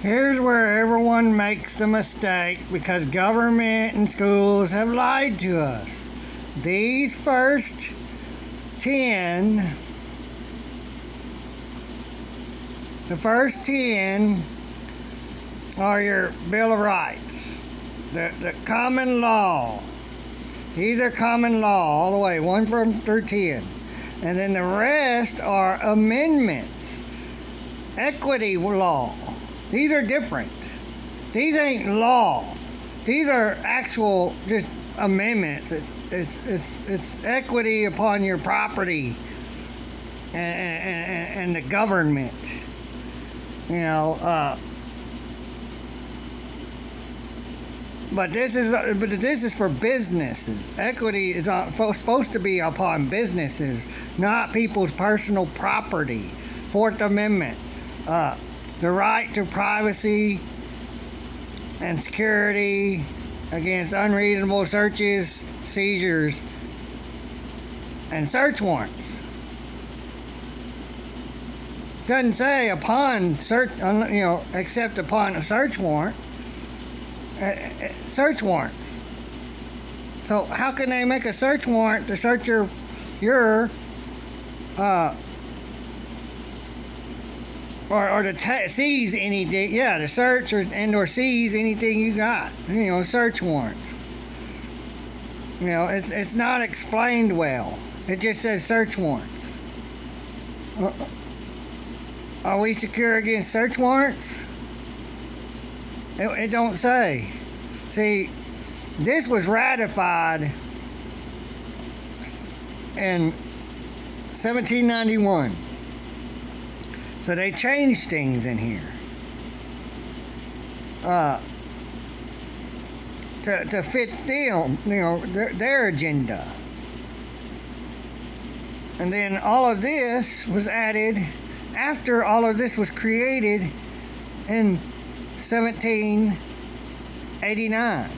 Here's where everyone makes the mistake because government and schools have lied to us. These first 10, the first 10 are your Bill of Rights, the common law. These are common law all the way, 1 through 10. And then the rest are amendments, equity law. These are different. These ain't law. These are actual just amendments. It's equity upon your property and the government. You know. But this is for businesses. Equity is supposed to be upon businesses, not people's personal property. Fourth Amendment. The right to privacy and security against unreasonable searches, seizures, and search warrants. Doesn't say upon search, except upon a search warrant. Search warrants. So how can they make a search warrant to search your or to seize anything? Yeah, to search or seize anything you got. Search warrants. It's not explained well. It just says search warrants. Are we secure against search warrants? It don't say. See, this was ratified in 1791. So they changed things in here to fit them, their agenda. And then all of this was added after all of this was created in 1789.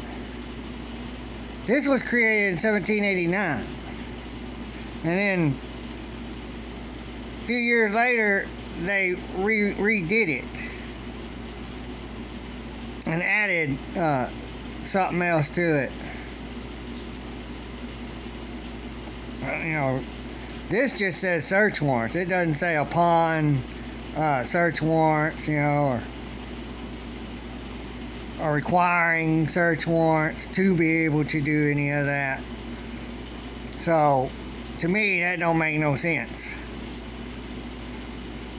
This was created in 1789. And then a few years later, they redid it and added something else to it. This just says search warrants. It doesn't say upon search warrants, or requiring search warrants to be able to do any of that. So, to me, that don't make no sense.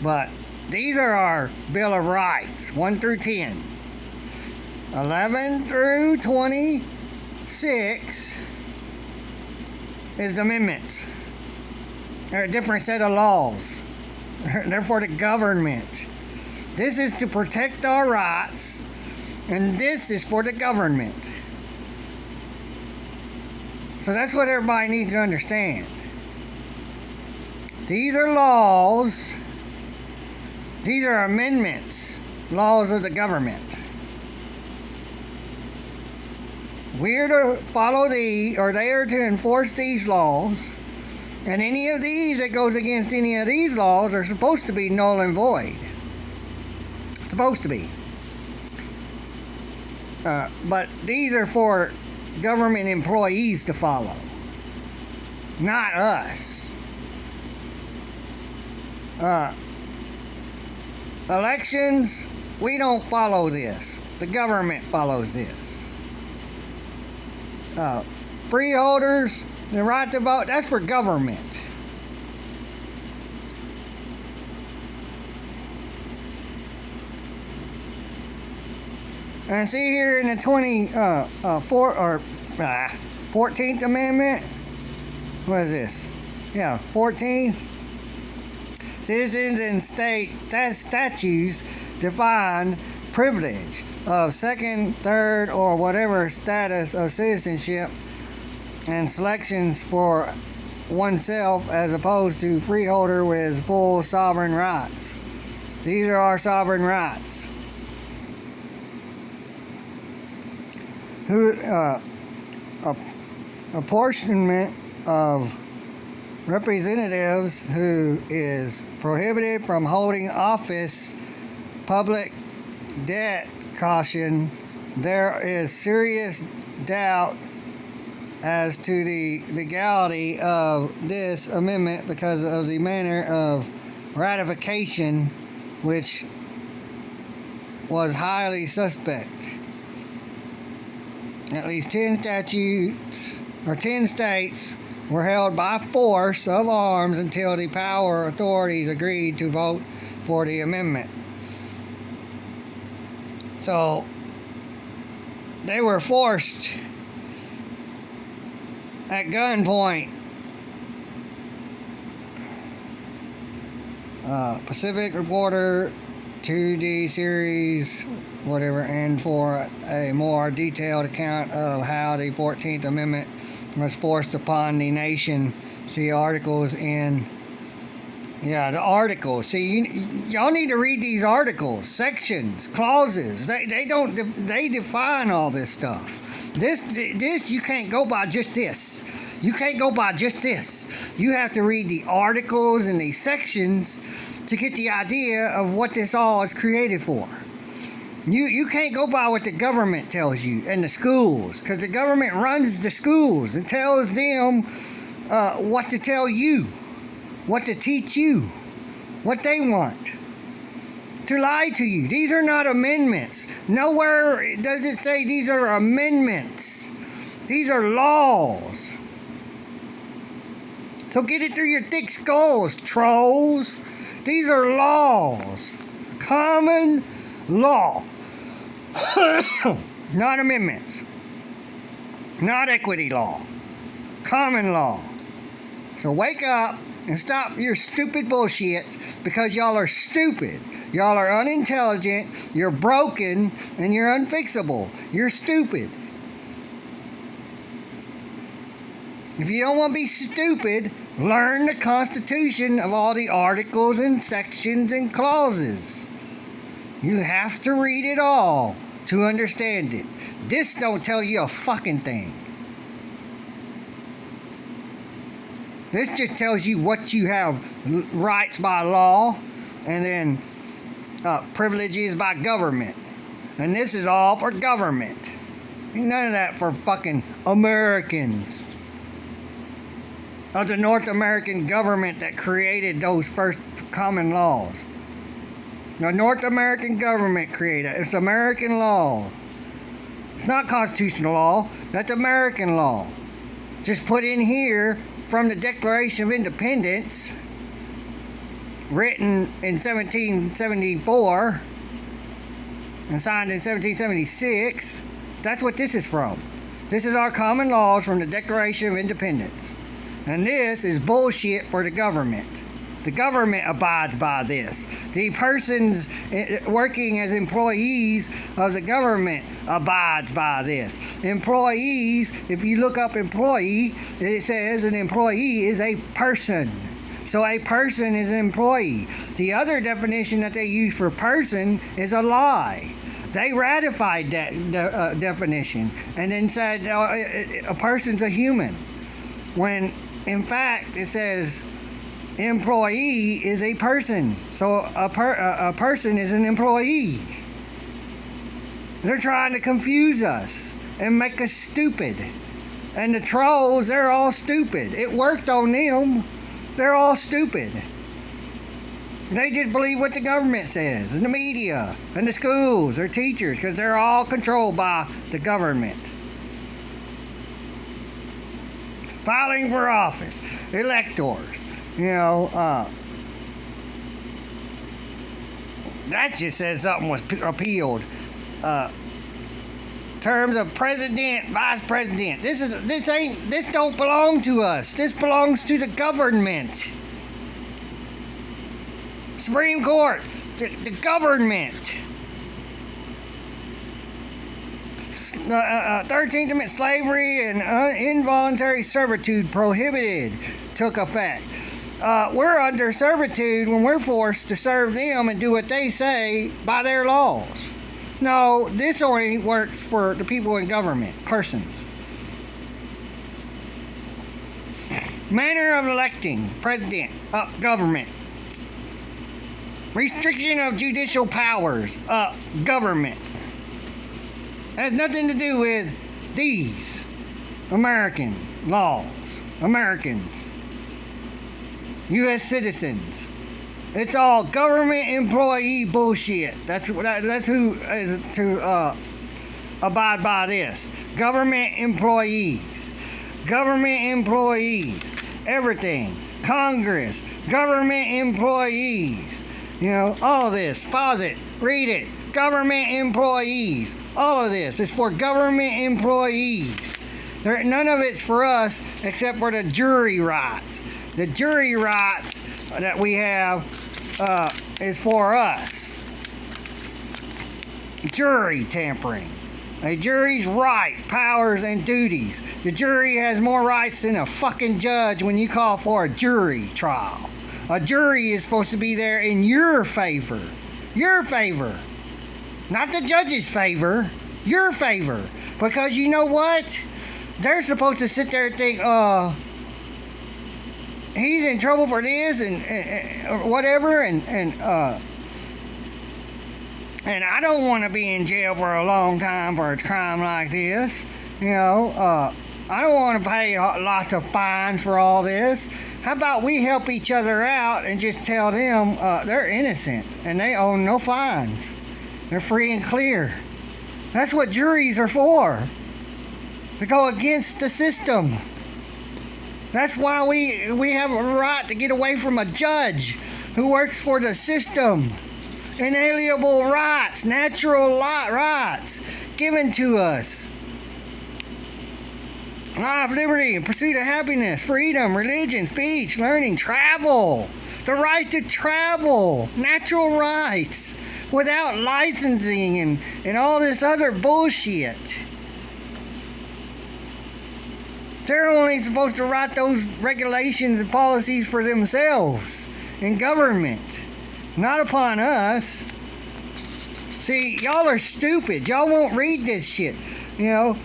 But these are our Bill of Rights, 1 through 10. 11 through 26 is amendments. They're a different set of laws. They're for the government. This is to protect our rights, and this is for the government. So that's what everybody needs to understand. These are laws. These are amendments, laws of the government. We're to follow these, or they are to enforce these laws. And any of these that goes against any of these laws are supposed to be null and void. Supposed to be. But these are for government employees to follow, not us. Elections, we don't follow this. The government follows this. Freeholders, the right to vote, that's for government. And see here in the 14th Amendment, what is this? Yeah, 14th. Citizens and state statutes define privilege of second, third, or whatever status of citizenship and selections for oneself as opposed to freeholder with full sovereign rights. These are our sovereign rights. Apportionment of representatives who is prohibited from holding office, public debt caution, there is serious doubt as to the legality of this amendment because of the manner of ratification, which was highly suspect. At least 10 statutes or 10 states were held by force of arms until the power authorities agreed to vote for the amendment. So they were forced at gunpoint. Pacific Reporter 2D series, whatever, and for a more detailed account of how the 14th Amendment was forced upon the nation, see articles in, the articles. See, y'all need to read these articles, sections, clauses. They define all this stuff. This you can't go by just this. You can't go by just this. You have to read the articles and the sections to get the idea of what this all is created for. You can't go by what the government tells you and the schools, because the government runs the schools and tells them what to tell you, what to teach you, what they want, to lie to you. These are not amendments. Nowhere does it say these are amendments. These are laws. So get it through your thick skulls, trolls. These are laws. Common law. Not amendments. Not equity law. Common law. So wake up and stop your stupid bullshit, because y'all are stupid. Y'all are unintelligent. You're broken and you're unfixable. You're stupid. If you don't want to be stupid, learn the Constitution of all the articles and sections and clauses. You have to read it all to understand it. This don't tell you a fucking thing. This just tells you what you have rights by law and then privileges by government. And this is all for government. Ain't none of that for fucking Americans. Of the North American government that created those first common laws. The North American government created it. It's American law. It's not constitutional law. That's American law. Just put in here from the Declaration of Independence, written in 1774 and signed in 1776. That's what this is from. This is our common laws from the Declaration of Independence. And this is bullshit for the government. The government abides by this. The persons working as employees of the government abides by this. Employees, if you look up employee, it says an employee is a person. So a person is an employee. The other definition that they use for person is a lie. They ratified that definition and then said a person's a human. When in fact it says employee is a person. So a person is an employee. They're trying to confuse us and make us stupid. And the trolls, they're all stupid. It worked on them. They're all stupid. They just believe what the government says, and the media, and the schools, their teachers, because they're all controlled by the government. Filing for office, electors, that just says something was repealed. Terms of president, vice president. This don't belong to us. This belongs to the government. Supreme Court, the government. 13th Amendment, slavery and involuntary servitude prohibited, took effect. We're under servitude when we're forced to serve them and do what they say by their laws. No, this only works for the people in government, persons. Manner of electing president, government. Restriction of judicial powers. Government. Has nothing to do with these American laws. Americans. U.S. citizens. It's all government employee bullshit. That's who is to abide by this. Government employees. Government employees. Everything. Congress. Government employees. You know, all of this. Pause it. Read it. Government employees. All of this is for government employees. None of it's for us except for the jury rights. The jury rights that we have is for us. Jury tampering. A jury's right, powers, and duties. The jury has more rights than a fucking judge when you call for a jury trial. A jury is supposed to be there in your favor. Your favor. Not the judge's favor. Your favor. Because you know what? They're supposed to sit there and think, he's in trouble for this and whatever, and I don't want to be in jail for a long time for a crime like this. You know, I don't want to pay lots of fines for all this. How about we help each other out and just tell them they're innocent and they owe no fines. They're free and clear. That's what juries are for. To go against the system. That's why we have a right to get away from a judge who works for the system. Inalienable rights, natural rights given to us. Life, liberty, pursuit of happiness, freedom, religion, speech, learning, travel. The right to travel. Natural rights. Without licensing and all this other bullshit. They're only supposed to write those regulations and policies for themselves in government, not upon us. See, y'all are stupid. Y'all won't read this shit. You know,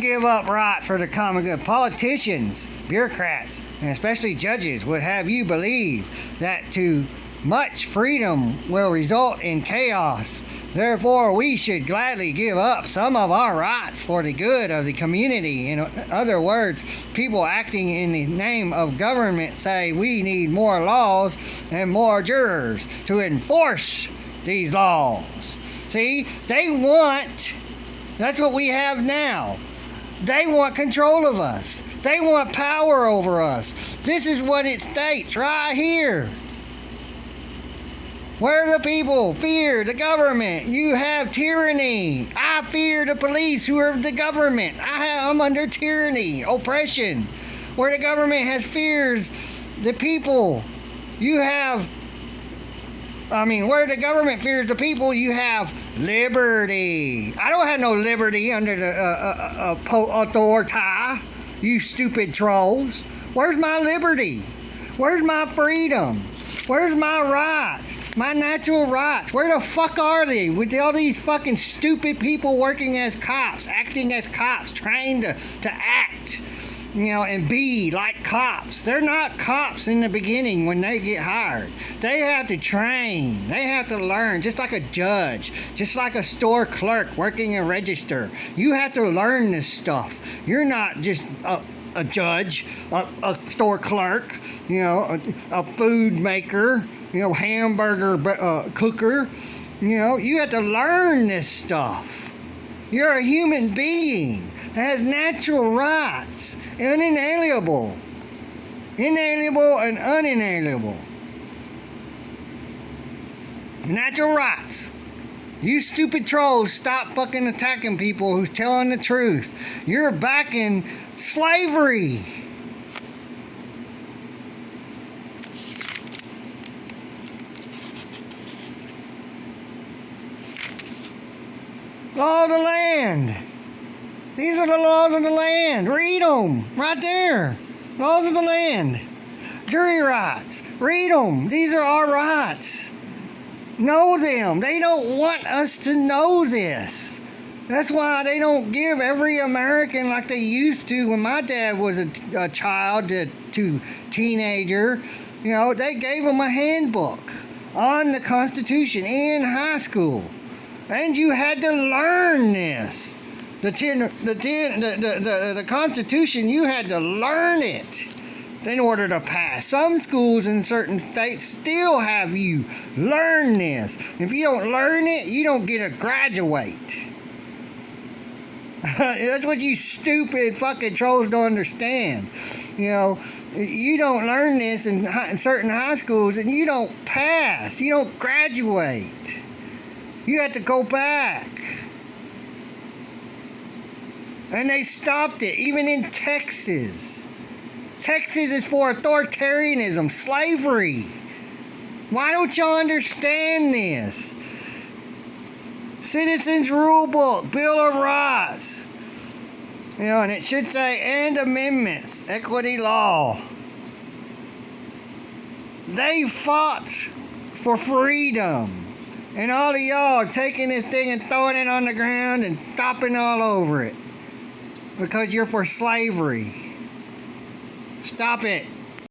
give up rights for the common good. Politicians, bureaucrats, and especially judges would have you believe that too much freedom will result in chaos. Therefore, we should gladly give up some of our rights for the good of the community. In other words, people acting in the name of government say we need more laws and more jurors to enforce these laws. See, that's what we have now. They want control of us. They want power over us. This is what it states right here. Where the people fear the government, you have tyranny. I fear the police who are the government. I'm under tyranny, oppression. Where the government fears the people, where the government fears the people, you have liberty. I don't have no liberty under the authority, you stupid trolls. Where's my liberty? Where's my freedom? Where's my rights? My natural rights? Where the fuck are they? With all these fucking stupid people working as cops, acting as cops, trying to act, you know, and be like cops. They're not cops in the beginning when they get hired. They have to train. They have to learn, just like a judge, just like a store clerk working a register. You have to learn this stuff. You're not just a judge, a store clerk, you know, a food maker, you know, hamburger cooker. You know, you have to learn this stuff. You're a human being that has natural rights, inalienable and unalienable. Natural rights. You stupid trolls, stop fucking attacking people who's telling the truth. You're backing slavery. Law of the land. These are the laws of the land. Read them. Right there. Laws of the land. Jury rights. Read them. These are our rights. Know them. They don't want us to know this. That's why they don't give every American like they used to when my dad was a child to teenager. You know, they gave them a handbook on the Constitution in high school, and you had to learn this. The Constitution, you had to learn it in order to pass. Some schools in certain states still have you learn this. If you don't learn it, you don't get to graduate. That's what you stupid fucking trolls don't understand. You know, you don't learn this in certain high schools and you don't pass. You don't graduate. You have to go back. And they stopped it, even in Texas. Texas is for authoritarianism, slavery. Why don't y'all understand this? Citizens Rule Book, Bill of Rights. You know, and it should say, and amendments, equity law. They fought for freedom. And all of y'all are taking this thing and throwing it on the ground and stomping all over it. Because you're for slavery. Stop it.